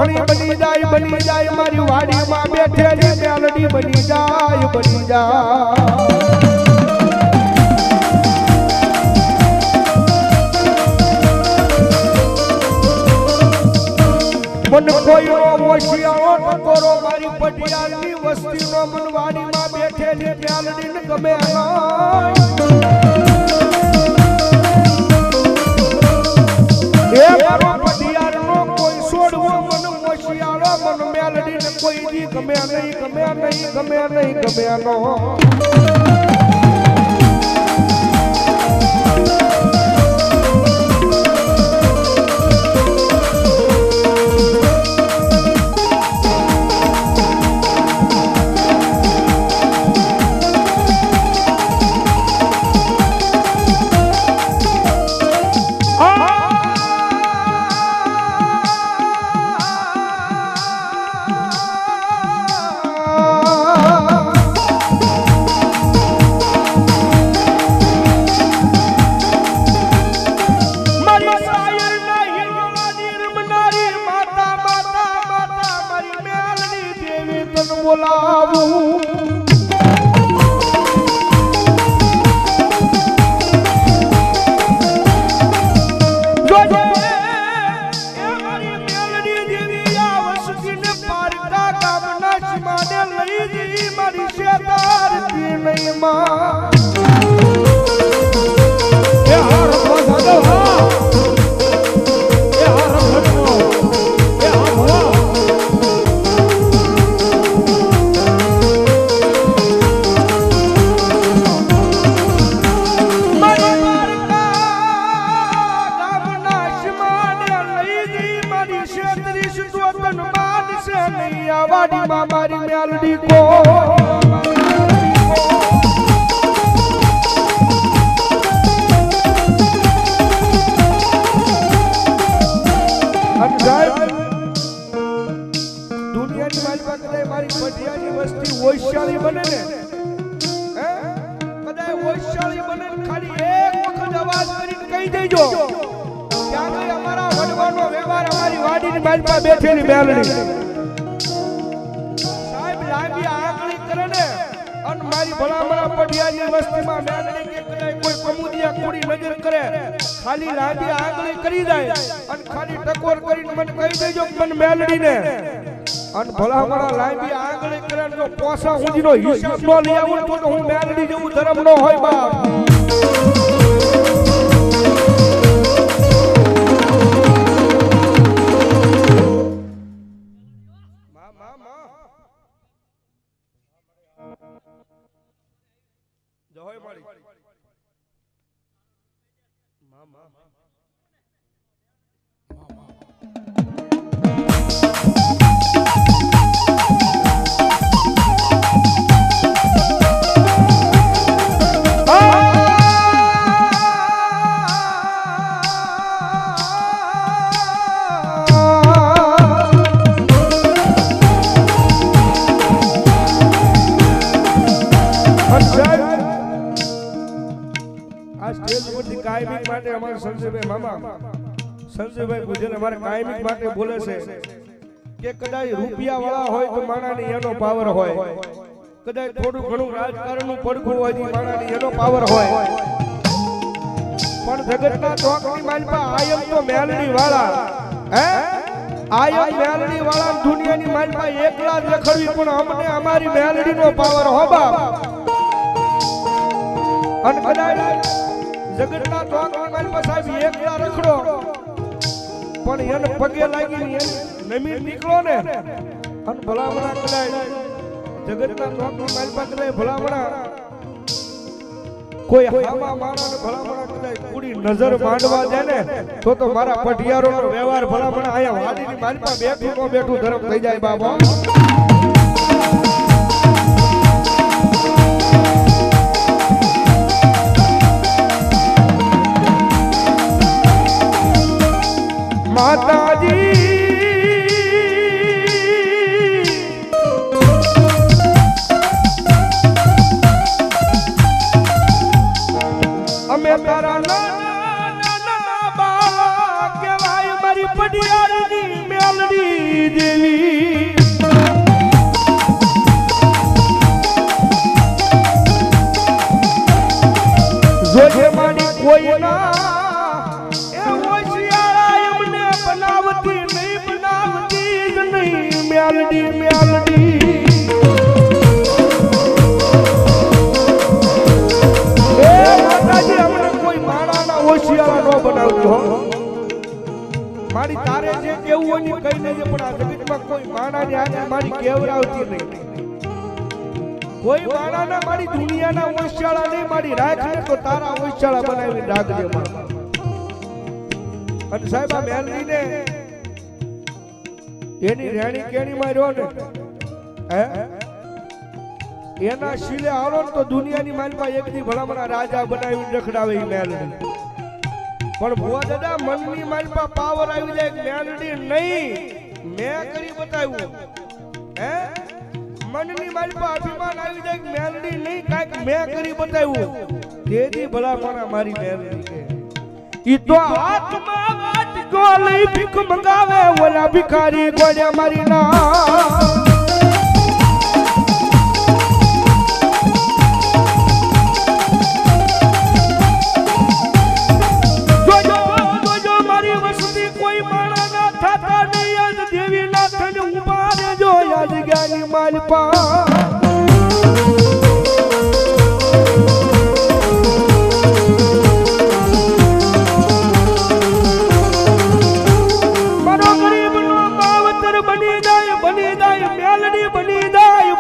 ધણી બની જાય મારી વાડીમાં બેઠેલી મેલડી બની જાય મન કોઈનો હોશિયારો ટકોરો મારી પટિયાલની વસ્તીનો મન વાડીમાં બેઠેલી મેલડીને ગમે એ મારો પટિયાલનો કોઈ છોડવો મન હોશિયારો મન મેલડીને કોઈ દી ગમે નહીં બોલાવું જોજે એ મારી મેલડી દેવી આવસકીને પારકા ગામના સીમાને લઈ દી મારી શેતારતી નહીં માં એ હાર ભગો હા એ હાર ભગો એ હા વાડીમાં મારી મેલડી કો દુનિયાની માલપા કદાચ મારી પટિયાની વસ્તી હોશિયારી બને ને કદાચ હોશિયારી બને ખાલી એક વખત અવાજ કરીને કહી દેજો ક્યાં અમારા વડવાનો વ્યવહાર અમારી વાડીની માલપા બેઠેલી મેલડી મારી ભલામણા પટિયાની વસ્તીમાં મેલડી કે કદાચ કોઈ કમુદિયા કુડી નજર કરે ખાલી લાંબી આંગળી કરી જાય અને ખાલી ટકોર કરીને મને કહી દેજો કે મને મેલડીને અને ભલામણા લાંબી આંગળી કરે જો પોસા હુંજીનો હિસાબ નો લઈ આવું તો હું મેલડી જેવું ધર્મ નો હોય બાપ જહોય મારી મામા કાયમિક માટે અમારા સંજયભાઈ મામા સંજયભાઈ ગુજર અમારે કાયમિક માટે બોલે છે કે કદાચ રૂપિયા વાળા હોય તો માણાની એનો પાવર હોય કદાચ થોડું ઘણું રાજકારણનું પડઘું હોય તો માણાની એનો પાવર હોય પણ જગતના ચોકની માલપા આયમ તો મેલડી વાળા આયમ મેલડી વાળા દુનિયાની માલપા એકલા જ રખડવી પણ અમને અમારી મેલડીનો પાવર હો બાપ અને કદાચ જગતના ચોકની માલપા સાહેબ એકલા રખડો પણ એને પગે લાગી નમી નીકળો ને અને ભલામણા કદાચ જગતના ચોકની માલપા કદાચ ભલામણા કોઈ હામા માણસને ભલામણા કદાચ પૂરી નજર માંડવા દે ને તો મારા પટિયારોનો વ્યવહાર ભલામણા આયા વાડીની માલપા બેઠું બેઠું ધરમ થઈ જાય બાબા માતાજી અમે તારા નાના બાળા કહેવાય મારી પટિયાળની મેલડી દેવી જોજે મારી કોઈ ના એ હોશિયારા એમને બનાવતી નહીં બનાવતી જ નહીં મેલડી મેલડી એ માતાજી અમને કોઈ માણાના હોશિયારા ન બનાવતી હો મારી તારે જે કેવું હોય ને કઈ નહીં પણ આ જગતમાં કોઈ માણાની આગળ મારી કેવરાવતી નહીં કોઈ માણાના મારી દુનિયાના હોશિયાળા નહીં મારી રાખને તો તારા હોશિયાળા બનાવી રાખજે માં અને સાહેબ આ મેલડીને એની રેણી કેણી માં રહ્યો ને હે એના શીલે આવો ને તો દુનિયાની માલમાં એક દી ભલામણા રાજા બનાવીને રખડાવે ઈ મેલડી પણ ભુવા દાદા મનની માલમાં પાવર આવી જાય મેલડી નહીં મેં કરી બતાવ્યું હે મનની માલમાં અભિમાન આવી જાય મેલડી નહીં કાંઈક મેં કરી બતાવ્યું તેથી ભલામણા મારી મેલડી કે ઈ તો હાથમાં વાત ગોલી ભીખ મંગાવે ઓલા ભિખારી ગોળે મારી ના માલપા મારો ગરીબનો માવતર બની જાય મેલડી બની જાય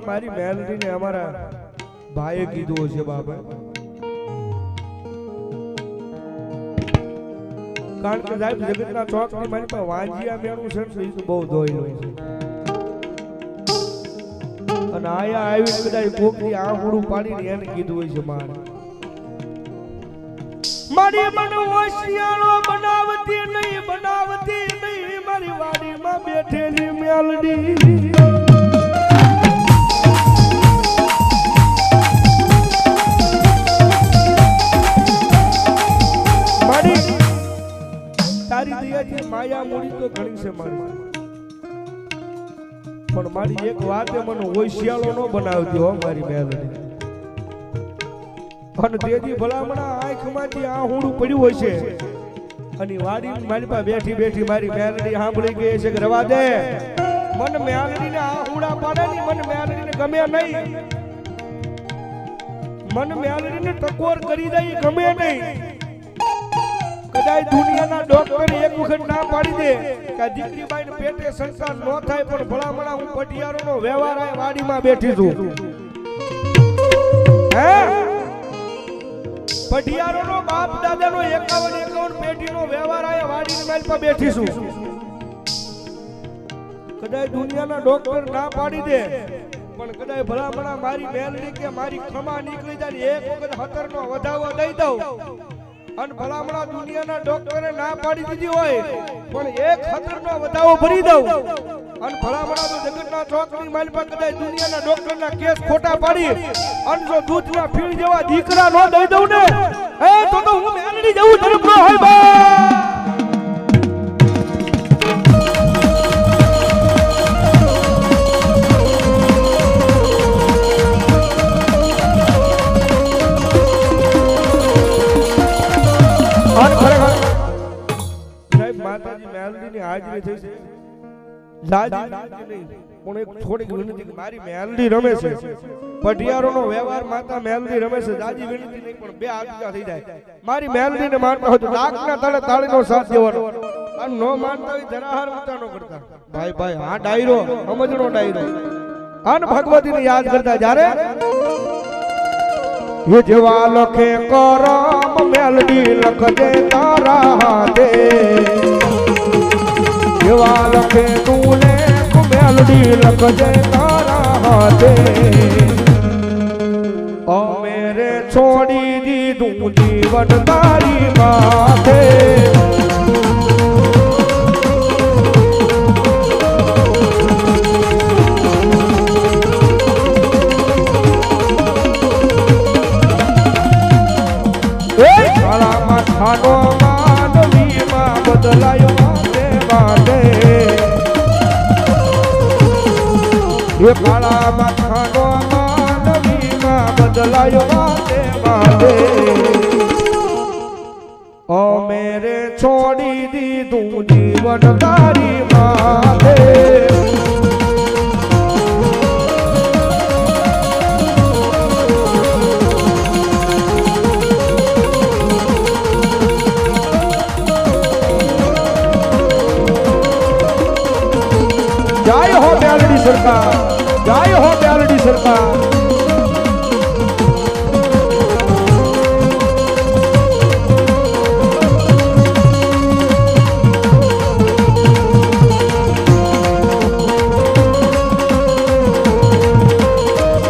મારી મેલડીને અમારા ભાઈએ કીધું છે બાબા કારણ કે સાહેબ જગતના ચોકની મારી પાસે વાંજિયા મેળું છે ને એ તો બહુ ધોયેલું છે અને આયા આવી કદાચ કોકની આંગળું પાડીને એને કીધું હોય છે મારી મન હોશિયારો બનાવતી નહીં મારી વાડીમાં બેઠેલી મેલડી તારી દયાથી માયા મૂડી તો ઘણી છે મારી પણ મારી એક વાતે મને હોશિયાળો ન બનાવતી હો મારી મેલડી અને તેજી ભલામણા આંખમાંથી આહુડું પડ્યું હોય છે અને વાડી મારી પાસે બેઠી મારી મેલડી સાંભળી ગઈ છે કે રવા દે મન મેલડીને આહુડા પાડે ની મન મેલડીને ગમે નહીં મન મેલડીને ટકોર કરી દે ગમે નહીં કદાચ દુનિયાના ડોક્ટર એક વખત ના પાડી દે કે દીકરીબાઈને પેટે સંસાર ન થાય પણ ભલામણા હું પટિયારોનો વ્યવહાર આ વાડીમાં બેઠી છું હે પટિયારોનો બાપ દાદાનો 51 પેટીનો વ્યવહાર આ વાડીની માલ પર બેઠી છું કદાચ દુનિયાના ડોક્ટર ના પાડી દે પણ કદાચ ભલામણા મારી મેલડી કે મારી ખમા નીકળી જાય એક વખત 17 નો વધાવો દઈ દઉં અને ભલામણા દુનિયાના ડોક્ટરે ના પાડી દીધી હોય પણ એક 17 નો વધાવો ભરી દઉં અને ભલામણા તો જગતના ચોકની માલ પર કદાચ દુનિયાના ડોક્ટરના કેસ ખોટા પાડી અને જો દૂધના ફીણ જેવા દીકરા નો દઈ દઉં ને તો હું મેલડી જવું ધર્મ નો હોય બા હાજરી થઈ છે જાજી નહીં પણ એક થોડીક વિનંતી કે મારી મેલડી રમે છે પઢિયારોનો વ્યવહાર માતા મેલડી રમે છે જાજી વિનંતી નહીં પણ બે આગા થઈ જાય મારી મેલડીને માનતા હોય તો ડાકના તળે તાળીનો સાથ દેવાનો અને નો માનતા હોય ધરાહાર ઊંચા નો કરતા ભાઈ ભાઈ આ ડાયરો સમજણો ડાયરો આન ભગવતીને યાદ કરતા જ્યારે ये जेवा लखे करम मेलडी लखजे तारा हाथे जेवा लखे तूने मेलडी लखजे तारा हाथे ओ मेरे छोड़ी दी दूं जीवन तारी माथे खानो मानवी मां बदलायो माते बाटे ये काला मां खानो मानवी मां बदलायो माते बाटे ओ मेरे छोड़ी दी तू जीवन तारी माते जय हो मेलडी सरकार जय हो मेलडी सरकार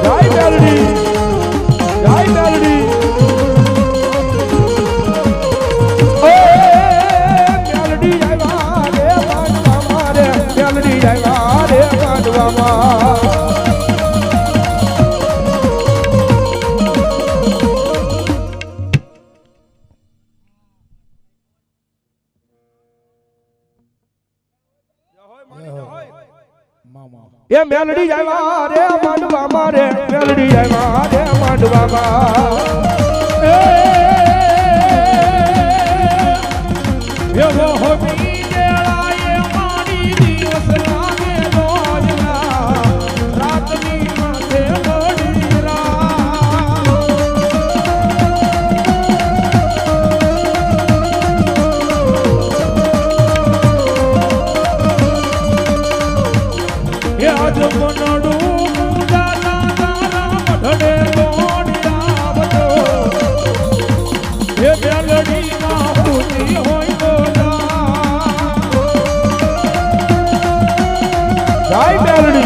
जय मेलडी जय मेलडी ओ मेलडी जय रे बांधवा मारे मेलडी जय ये मेलडी जावा रे मांडवा मारे मेलडी जावा रे मांडवा मा ये वो हो बीजेला ये मारी दिवस लागे रोजना रात नी माथे बड़ीरा ये आज मनडू मुंडा तारा मढड़े गोड़िया बतो ये मेलडी मां पूती होई बोला जय मेलडी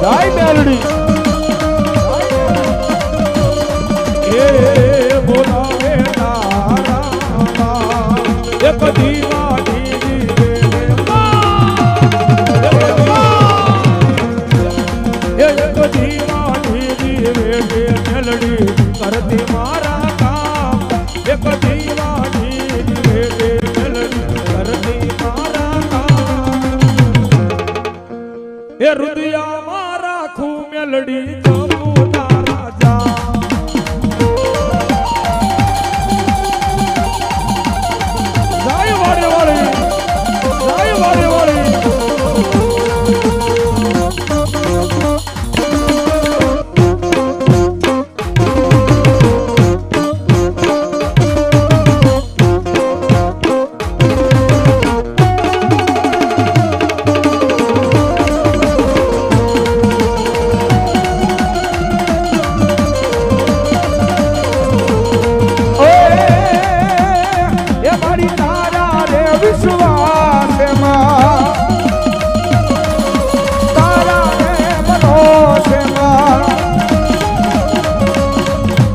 जय मेलडी ये बोलावे तारा ये कदीमा मेलडी करती मारा काम एक दीवानी मेलडी करती मारा काम ये रुदिया मारा खू मेलडी जमू तारा जा जाय वाले वाले जाय वाले वाले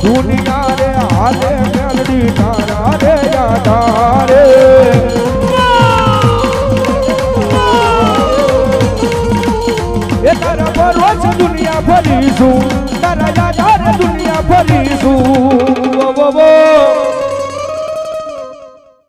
दुनिया रे हाले मेलडी तारा रे यादा रे ये तारा बरोच दुनिया भरीसू तारा यादा रे दुनिया भरीसू वो